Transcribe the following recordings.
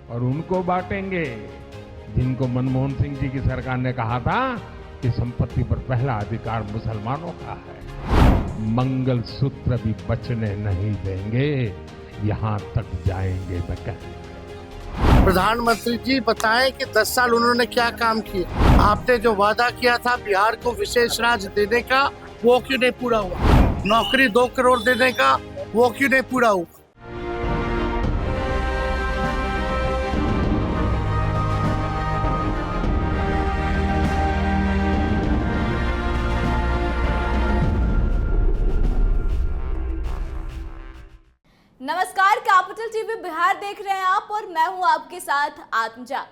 और उनको बांटेंगे जिनको मनमोहन सिंह जी की सरकार ने कहा था कि संपत्ति पर पहला अधिकार मुसलमानों का है। मंगल सूत्र भी बचने नहीं देंगे, यहां तक जाएंगे मैं कहने। प्रधानमंत्री जी बताएं कि 10 साल उन्होंने क्या काम किया। आपने जो वादा किया था बिहार को विशेष राज्य देने का, वो क्यों नहीं पूरा हुआ? नौकरी 2 करोड़ देने का, वो क्यों नहीं पूरा हुआ? नमस्कार, कैपिटल टीवी बिहार देख रहे हैं आप और मैं हूं आपके साथ आत्मजा।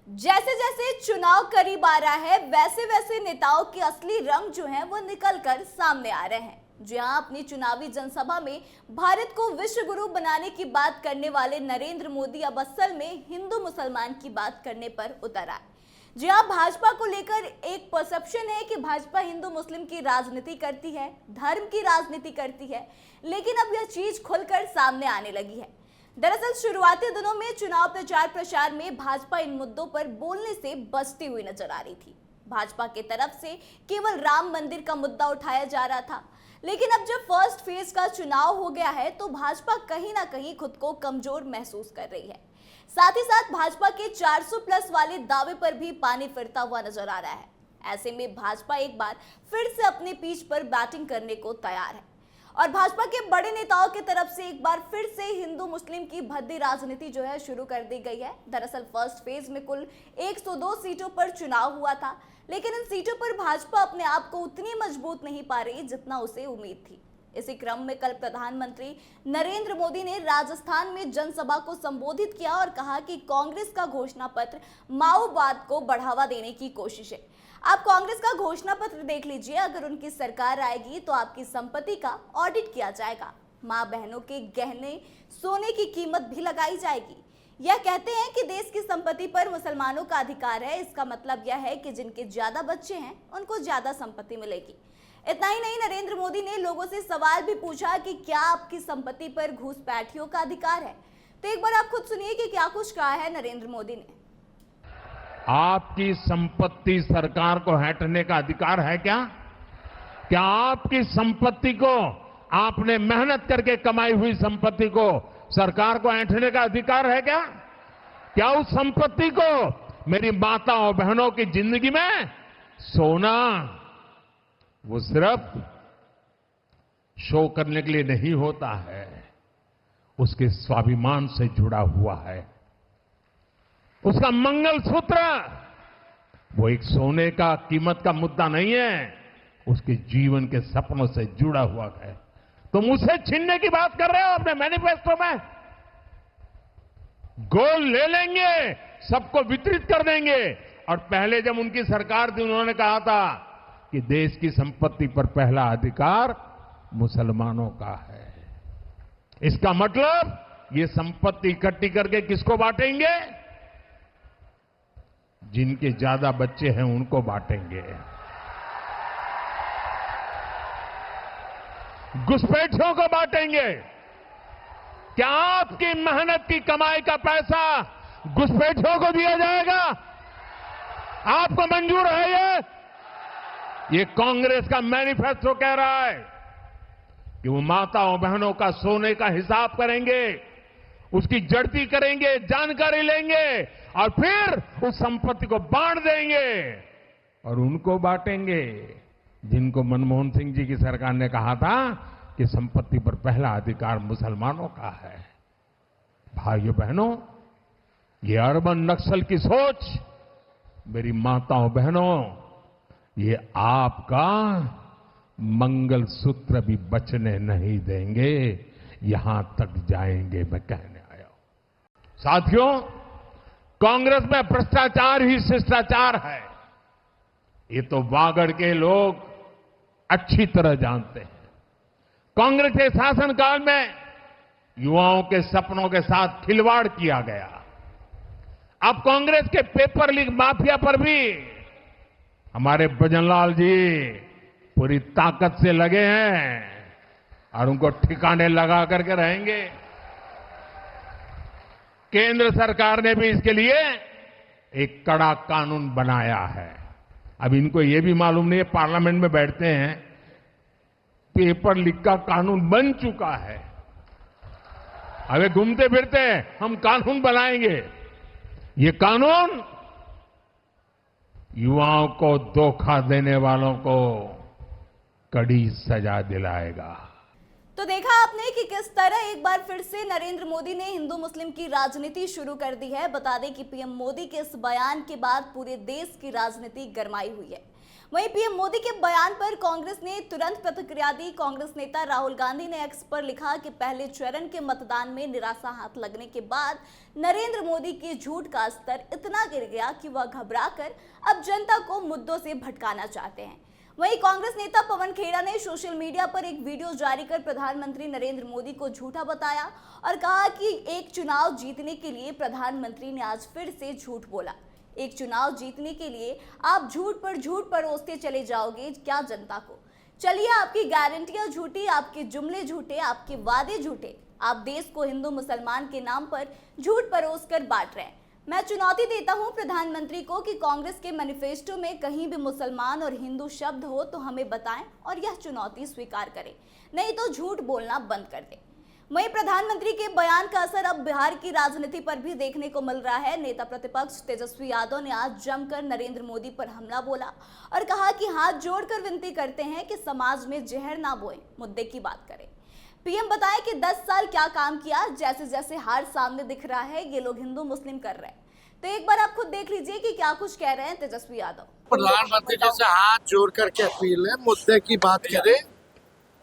जैसे जैसे चुनाव करीब आ रहा है वैसे वैसे नेताओं के असली रंग जो हैं वो निकल कर सामने आ रहे हैं। जी हां, अपनी चुनावी जनसभा में भारत को विश्व गुरु बनाने की बात करने वाले नरेंद्र मोदी अब असल में हिंदू मुसलमान की बात करने पर उतर आए। जी हाँ, भाजपा को लेकर एक परसेप्शन है कि भाजपा हिंदू मुस्लिम की राजनीति करती है, धर्म की राजनीति करती है, लेकिन अब यह चीज खुलकर सामने आने लगी है। दरअसल शुरुआती दिनों में चुनाव प्रचार प्रसार में भाजपा इन मुद्दों पर बोलने से बचती हुई नजर आ रही थी। भाजपा की तरफ से केवल राम मंदिर का मुद्दा उठाया जा रहा था, लेकिन अब जब फर्स्ट फेज का चुनाव हो गया है तो भाजपा कहीं ना कहीं खुद को कमजोर महसूस कर रही है। साथ ही साथ भाजपा के 400 प्लस वाले दावे पर भी पानी फिरता हुआ नजर आ रहा है। ऐसे में भाजपा एक बार फिर से अपने पिच पर बैटिंग करने को तैयार है और भाजपा के बड़े नेताओं की तरफ से एक बार फिर से हिंदू मुस्लिम की भद्दी राजनीति जो है शुरू कर दी गई है। दरअसल फर्स्ट फेज में कुल 102 सीटों पर चुनाव हुआ था, लेकिन इन सीटों पर भाजपा अपने आप को उतनी मजबूत नहीं पा रही जितना उसे उम्मीद थी। इसी क्रम में कल प्रधानमंत्री नरेंद्र मोदी ने राजस्थान में जनसभा को संबोधित किया और कहा कि कांग्रेस का घोषणा पत्र माओवाद को बढ़ावा देने की कोशिश है। आप कांग्रेस का घोषणा पत्र देख लीजिए, अगर उनकी सरकार आएगी तो आपकी संपत्ति का ऑडिट किया जाएगा, मां बहनों के गहने सोने की कीमत भी लगाई जाएगी। यह कहते हैं कि देश की संपत्ति पर मुसलमानों का अधिकार है। इसका मतलब यह है कि जिनके ज्यादा बच्चे हैं उनको ज्यादा संपत्ति मिलेगी। इतना ही नहीं, नरेंद्र मोदी ने लोगों से सवाल भी पूछा कि क्या आपकी संपत्ति पर घूसपैठियों का अधिकार है। तो एक बार आप खुद सुनिए कि क्या कुछ कहा है नरेंद्र मोदी ने। आपकी संपत्ति सरकार को हटने का अधिकार है क्या? क्या आपकी संपत्ति को, आपने मेहनत करके कमाई हुई संपत्ति को सरकार को ऐंठने का अधिकार है क्या? क्या उस संपत्ति को मेरी माताओं बहनों की जिंदगी में सोना, वो सिर्फ शो करने के लिए नहीं होता है, उसके स्वाभिमान से जुड़ा हुआ है। उसका मंगलसूत्र वो एक सोने का कीमत का मुद्दा नहीं है, उसके जीवन के सपनों से जुड़ा हुआ है। तुम उसे छीनने की बात कर रहे हो अपने मैनिफेस्टो में। गोल्ड ले लेंगे, सबको वितरित कर देंगे। और पहले जब उनकी सरकार थी उन्होंने कहा था कि देश की संपत्ति पर पहला अधिकार मुसलमानों का है। इसका मतलब ये संपत्ति इकट्ठी करके किसको बांटेंगे? जिनके ज्यादा बच्चे हैं उनको बांटेंगे। घुसपैठियों को बांटेंगे। क्या आपकी मेहनत की कमाई का पैसा घुसपैठियों को दिया जाएगा? आपको मंजूर है ये कांग्रेस का मैनिफेस्टो कह रहा है कि वो माताओं बहनों का सोने का हिसाब करेंगे, उसकी जड़ती करेंगे, जानकारी लेंगे और फिर उस संपत्ति को बांट देंगे। और उनको बांटेंगे जिनको मनमोहन सिंह जी की सरकार ने कहा था कि संपत्ति पर पहला अधिकार मुसलमानों का है। भाइयों बहनों, ये अर्बन नक्सल की सोच, मेरी माताओं बहनों, ये आपका मंगलसूत्र भी बचने नहीं देंगे, यहां तक जाएंगे मैं कहने आया हूं। साथियों, कांग्रेस में भ्रष्टाचार ही शिष्टाचार है, ये तो वागड़ के लोग अच्छी तरह जानते हैं। कांग्रेस के शासनकाल में युवाओं के सपनों के साथ खिलवाड़ किया गया। अब कांग्रेस के पेपर लीक माफिया पर भी हमारे भजनलाल जी पूरी ताकत से लगे हैं और उनको ठिकाने लगा करके रहेंगे। केंद्र सरकार ने भी इसके लिए एक कड़ा कानून बनाया है। अब इनको ये भी मालूम नहीं है, पार्लियामेंट में बैठते हैं, पेपर लीक का कानून बन चुका है। अबे घूमते फिरते हैं, हम कानून बनाएंगे। ये कानून युवाओं को धोखा देने वालों को कड़ी सजा दिलाएगा। तो देखा आपने कि किस तरह एक बार फिर से नरेंद्र मोदी ने हिंदू मुस्लिम की राजनीति शुरू कर दी है। बता दें कि पीएम मोदी के इस बयान के बाद पूरे देश की राजनीति गरमाई हुई है। वहीं पीएम मोदी के बयान पर कांग्रेस ने तुरंत प्रतिक्रिया दी। कांग्रेस नेता राहुल गांधी ने एक्स पर लिखा कि पहले चरण के मतदान में निराशा हाथ लगने के बाद नरेंद्र मोदी के झूठ का स्तर इतना गिर गया कि वह घबराकर अब जनता को मुद्दों से भटकाना चाहते हैं। वहीं कांग्रेस नेता पवन खेड़ा ने सोशल मीडिया पर एक वीडियो जारी कर प्रधानमंत्री नरेंद्र मोदी को झूठा बताया और कहा कि एक चुनाव जीतने के लिए प्रधानमंत्री ने आज फिर से झूठ बोला। एक चुनाव जीतने के लिए आप झूठ परोसते चले जाओगे क्या जनता को? चलिए, आपकी गारंटियां झूठी, आपके जुमले झूठे, आपके वादे झूठे। आप देश को हिंदू मुसलमान के नाम पर झूठ परोस कर बांट रहे हैं। मैं चुनौती देता हूं प्रधानमंत्री को कि कांग्रेस के मैनिफेस्टो में कहीं भी मुसलमान और हिंदू शब्द हो तो हमें बताएं और यह चुनौती स्वीकार करें, नहीं तो झूठ बोलना बंद कर दें। वहीं प्रधानमंत्री के बयान का असर अब बिहार की राजनीति पर भी देखने को मिल रहा है। नेता प्रतिपक्ष तेजस्वी यादव ने आज जमकर नरेंद्र मोदी पर हमला बोला और कहा कि हाथ जोड़कर विनती करते हैं कि समाज में जहर ना बोएं, मुद्दे की बात करें। पीएम बताएं कि 10 साल क्या काम किया। जैसे जैसे हार सामने दिख रहा है, ये लोग हिंदू मुस्लिम कर रहे हैं। तो एक बार आप खुद देख लीजिए कि क्या कुछ कह रहे हैं तेजस्वी यादव। प्रधानमंत्री जी से हाथ जोड़ करके अपील है, मुद्दे की बात करें,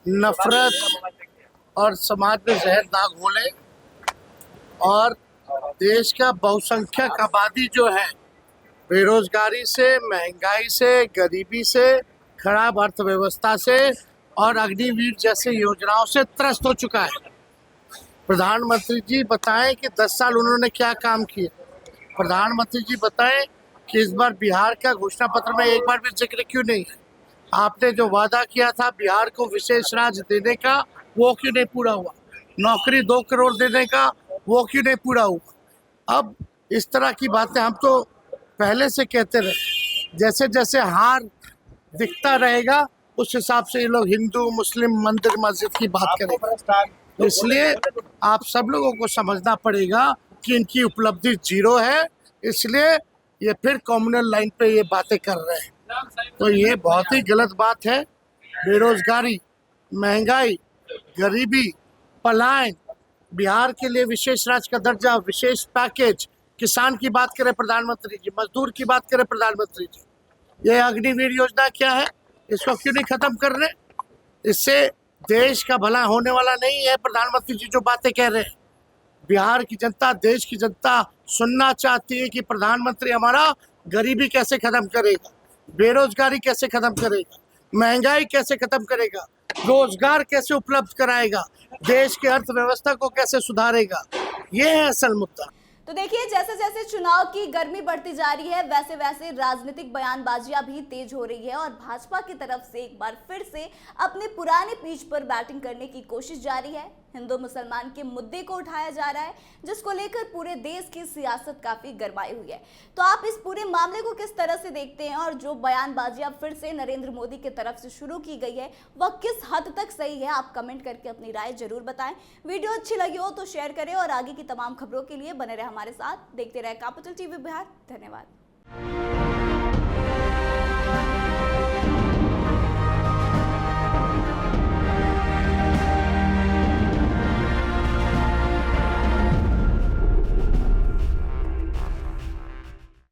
नफरत और समाज में जहर ना घोले और देश का बहुसंख्यक आबादी जो है बेरोजगारी से, महंगाई से, गरीबी से, खराब अर्थव्यवस्था से और अग्निवीर जैसे योजनाओं से त्रस्त हो चुका है। प्रधानमंत्री जी बताएं कि 10 साल उन्होंने क्या काम किए। प्रधानमंत्री जी बताएं कि इस बार बिहार का घोषणा पत्र में एक बार भी जिक्र क्यों नहीं है। आपने जो वादा किया था बिहार को विशेष राज्य देने का, वो क्यों नहीं पूरा हुआ। नौकरी 2 करोड़ देने का, वो क्यों नहीं पूरा हुआ। अब इस तरह की बातें हम तो पहले से कहते रहे, जैसे जैसे हार दिखता रहेगा उस हिसाब से ये लोग हिंदू मुस्लिम मंदिर मस्जिद की बात करेंगे। इसलिए आप सब लोगों को समझना पड़ेगा कि इनकी उपलब्धि 0 है, इसलिए ये फिर कम्युनल लाइन पे ये बातें कर रहे हैं। तो ये बहुत ही गलत बात है। बेरोजगारी, महंगाई, गरीबी, पलायन, बिहार के लिए विशेष राज्य का दर्जा, विशेष पैकेज, किसान की बात करें प्रधानमंत्री जी, मजदूर की बात करें प्रधानमंत्री जी, ये अग्निवीर योजना क्या है, इसको क्यों नहीं खत्म कर रहे। इससे देश का भला होने वाला नहीं है। प्रधानमंत्री जी जो बातें कह रहे हैं, बिहार की जनता, देश की जनता सुनना चाहती है कि प्रधानमंत्री हमारा गरीबी कैसे खत्म करेगा, बेरोजगारी कैसे खत्म करेगा, महंगाई कैसे खत्म करेगा, रोजगार कैसे उपलब्ध कराएगा, देश की अर्थव्यवस्था को कैसे सुधारेगा। ये है असल मुद्दा। तो देखिए, जैसे जैसे चुनाव की गर्मी बढ़ती जा रही है, वैसे वैसे राजनीतिक बयानबाजियां भी तेज हो रही है और भाजपा की तरफ से एक बार फिर से अपने पुराने पिच पर बैटिंग करने की कोशिश जारी है। हिंदू मुसलमान के मुद्दे को उठाया जा रहा है, जिसको लेकर पूरे देश की सियासत काफी गरमाई हुई है। तो आप इस पूरे मामले को किस तरह से देखते हैं और जो बयानबाजी अब फिर से नरेंद्र मोदी की तरफ से शुरू की गई है, वह किस हद तक सही है? आप कमेंट करके अपनी राय जरूर बताएं। वीडियो अच्छी लगी हो तो शेयर करें और आगे की तमाम खबरों के लिए बने रहे हमारे साथ। देखते रहे कैपिटल टीवी बिहार। धन्यवाद।